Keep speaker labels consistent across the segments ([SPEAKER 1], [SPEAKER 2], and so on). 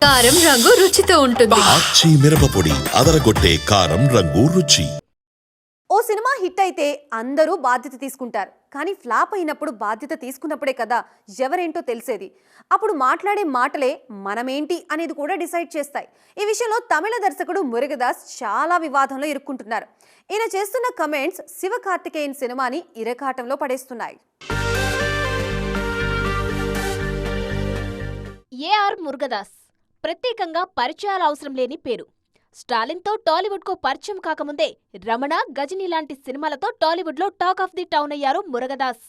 [SPEAKER 1] కారం రంగు రుచితో ఉంటుంది.
[SPEAKER 2] ఆచి మిరపపొడి అదరగొట్టే కారం రంగు రుచి.
[SPEAKER 3] ఓ సినిమా హిట్ అయితే అందరూ బాధ్యత తీసుకుంటారు, కానీ ఫ్లాప్ అయినప్పుడు బాధ్యత తీసుకున్నప్పుడే కదా ఎవరేంటో తెలిసేది. అప్పుడు మాట్లాడే మాటలే మనమేంటి అనేది కూడా డిసైడ్ చేస్తాయి. ఈ విషయంలో తమిళ దర్శకుడు మురుగదాస్ చాలా వివాదంలో ఇరుక్కుంటున్నారు. ఈయన చేస్తున్న కమెంట్స్ శివకార్తికేయన్ సినిమాని ఇరకాటంలో పడేస్తున్నాయి.
[SPEAKER 4] ఏఆర్ మురుగదాస్ ప్రత్యేకంగా పరిచయాలు అవసరం లేని పేరు. స్టాలిన్తో టాలీవుడ్కు పరిచయం కాకముందే రమణ, గజని లాంటి సినిమాలతో టాలీవుడ్లో టాక్ ఆఫ్ ది టౌన్ అయ్యారు మురుగదాస్.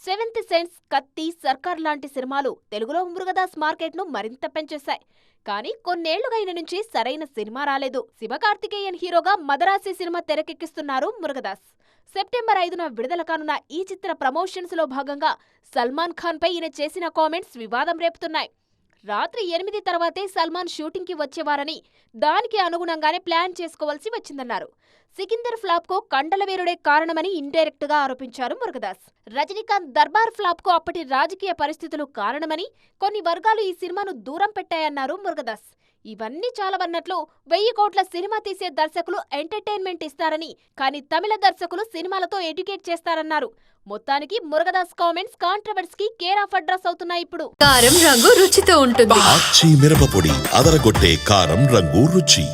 [SPEAKER 4] సెవెంత్ సెన్స్, కత్తి, సర్కార్ లాంటి సినిమాలు తెలుగులో మురుగదాస్ మార్కెట్ను మరింత పెంచేశాయి. కానీ కొన్నేళ్లుగా ఆయన నుంచి సరైన సినిమా రాలేదు. శివకార్తికేయన్ హీరోగా మదరాసి సినిమా తెరకెక్కిస్తున్నారు మురుగదాస్. సెప్టెంబర్ 5న విడుదల కానున్న ఈ చిత్ర ప్రమోషన్స్ లో భాగంగా సల్మాన్ ఖాన్ పై ఈయన చేసిన కామెంట్స్ వివాదం రేపుతున్నాయి. రాత్రి 8 తర్వాతే సల్మాన్ షూటింగ్ కి వచ్చేవారని, దానికి అనుగుణంగానే ప్లాన్ చేసుకోవాల్సి వచ్చిందన్నారు. సికిందర్ ఫ్లాప్ కు కండలవీరుడే కారణమని ఇండైరెక్ట్ గా ఆరోపించారు మురుగదాస్. రజనీకాంత్ దర్బార్ ఫ్లాప్ కు అప్పటి రాజకీయ పరిస్థితులు కారణమని, కొన్ని వర్గాలు ఈ సినిమాను దూరం పెట్టాయన్నారు మురుగదాస్. ఇవన్నీ చాలవన్నట్లు 1000 కోట్ల సినిమా తీసే దర్శకులు ఎంటర్టైన్మెంట్ ఇస్తారని, కానీ తమిళ దర్శకులు సినిమాలతో ఎడ్యుకేట్ చేస్తారన్నారు. మొత్తానికి మురుగదాస్ కామెంట్స్ కాంట్రవర్సీకి కేర్ ఆఫ్ అడ్రస్ అవుతున్నాయి. ఇప్పుడు
[SPEAKER 1] కారం రంగు రుచితో ఉంటుంది.
[SPEAKER 2] ఆచి మిరపపొడి అదరగొట్టే కారం రంగు రుచి.